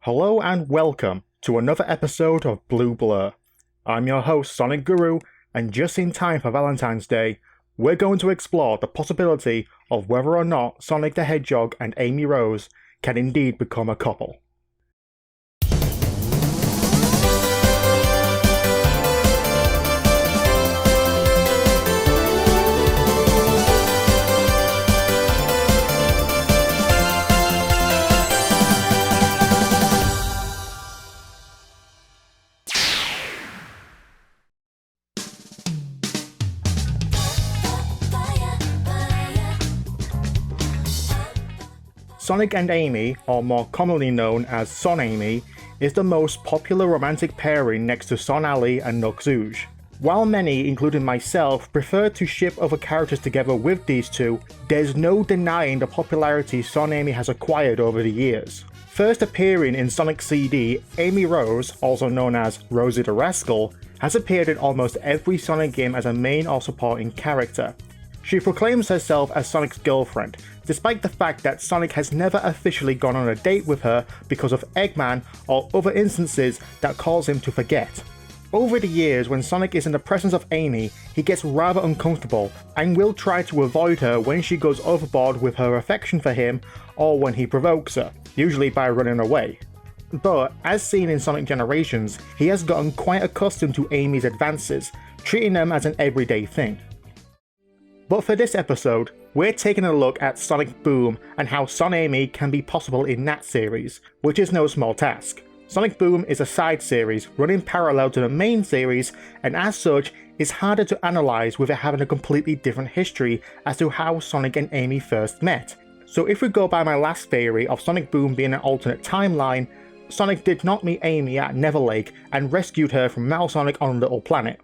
Hello and welcome to another episode of Blue Blur. I'm your host Sonicguru, and just in time for Valentine's Day, we're going to explore the possibility of whether or not Sonic the Hedgehog and Amy Rose can indeed become a couple. Sonic and Amy, or more commonly known as SONAMY, is the most popular romantic pairing next to SONALY and Noxouge. While many, including myself, prefer to ship other characters together with these two, there's no denying the popularity SONAMY has acquired over the years. First appearing in Sonic CD, Amy Rose, also known as Rosie the Rascal, has appeared in almost every Sonic game as a main or supporting character. She proclaims herself as Sonic's girlfriend, despite the fact that Sonic has never officially gone on a date with her because of Eggman or other instances that cause him to forget. Over the years, when Sonic is in the presence of Amy, he gets rather uncomfortable and will try to avoid her when she goes overboard with her affection for him or when he provokes her, usually by running away. But, as seen in Sonic Generations, he has gotten quite accustomed to Amy's advances, treating them as an everyday thing. But for this episode, we're taking a look at Sonic Boom and how SONAMY can be possible in that series, which is no small task. Sonic Boom is a side series running parallel to the main series, and as such is harder to analyse with it having a completely different history as to how Sonic and Amy first met. So if we go by my last theory of Sonic Boom being an alternate timeline, Sonic did not meet Amy at Neverlake and rescued her from Malsonic on Little Planet.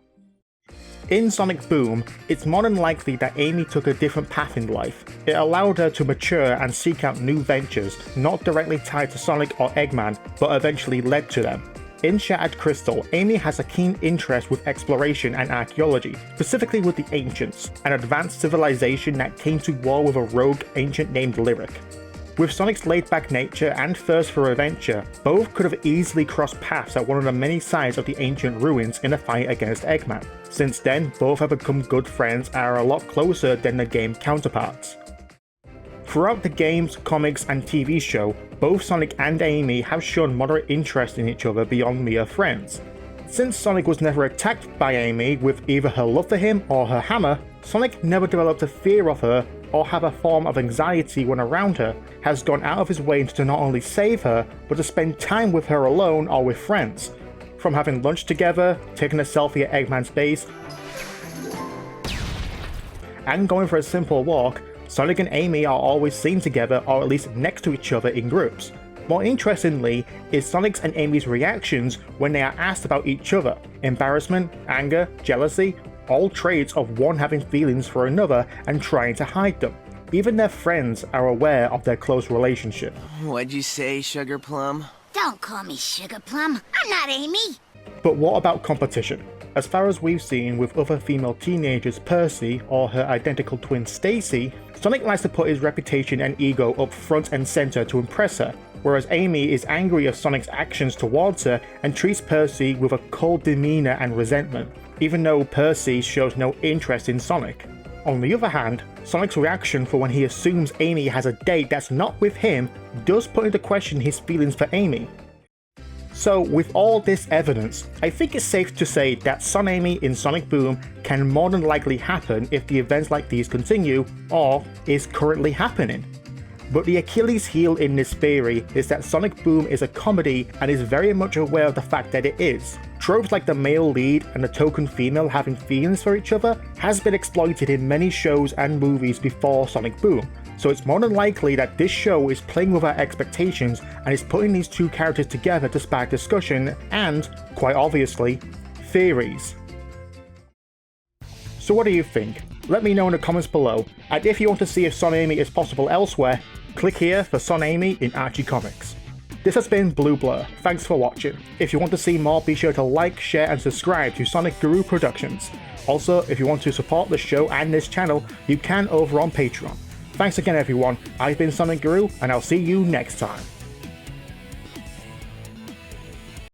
In Sonic Boom, it's more than likely that Amy took a different path in life. It allowed her to mature and seek out new ventures, not directly tied to Sonic or Eggman, but eventually led to them. In Shattered Crystal, Amy has a keen interest with exploration and archaeology, specifically with the Ancients, an advanced civilization that came to war with a rogue ancient named Lyric. With Sonic's laid-back nature and thirst for adventure, both could have easily crossed paths at one of the many sites of the ancient ruins in a fight against Eggman. Since then, both have become good friends and are a lot closer than their game counterparts. Throughout the games, comics, and TV show, both Sonic and Amy have shown moderate interest in each other beyond mere friends. Since Sonic was never attacked by Amy with either her love for him or her hammer, Sonic never developed a fear of her or have a form of anxiety when around her, has gone out of his way to not only save her, but to spend time with her alone or with friends. From having lunch together, taking a selfie at Eggman's base, and going for a simple walk, Sonic and Amy are always seen together or at least next to each other in groups. More interestingly is Sonic's and Amy's reactions when they are asked about each other. Embarrassment, anger, jealousy, all traits of one having feelings for another and trying to hide them. Even their friends are aware of their close relationship. What'd you say, Sugar Plum? Don't call me Sugar Plum. I'm not Amy. But what about competition? As far as we've seen with other female teenagers, Percy or her identical twin Stacy, Sonic likes to put his reputation and ego up front and center to impress her, whereas Amy is angry at Sonic's actions towards her and treats Percy with a cold demeanor and resentment, even though Percy shows no interest in Sonic. On the other hand, Sonic's reaction for when he assumes Amy has a date that's not with him does put into question his feelings for Amy. So with all this evidence, I think it's safe to say that SONAMY in Sonic Boom can more than likely happen if the events like these continue, or is currently happening. But the Achilles heel in this theory is that Sonic Boom is a comedy and is very much aware of the fact that it is. Tropes like the male lead and the token female having feelings for each other has been exploited in many shows and movies before Sonic Boom, so it's more than likely that this show is playing with our expectations and is putting these two characters together to spark discussion and, quite obviously, theories. So what do you think? Let me know in the comments below, and if you want to see if SONAMY is possible elsewhere, click here for SONAMY in Archie Comics. This has been Blue Blur, thanks for watching. If you want to see more, be sure to like, share and subscribe to Sonicguru Productions. Also, if you want to support the show and this channel, you can over on Patreon. Thanks again everyone, I've been Sonicguru, and I'll see you next time.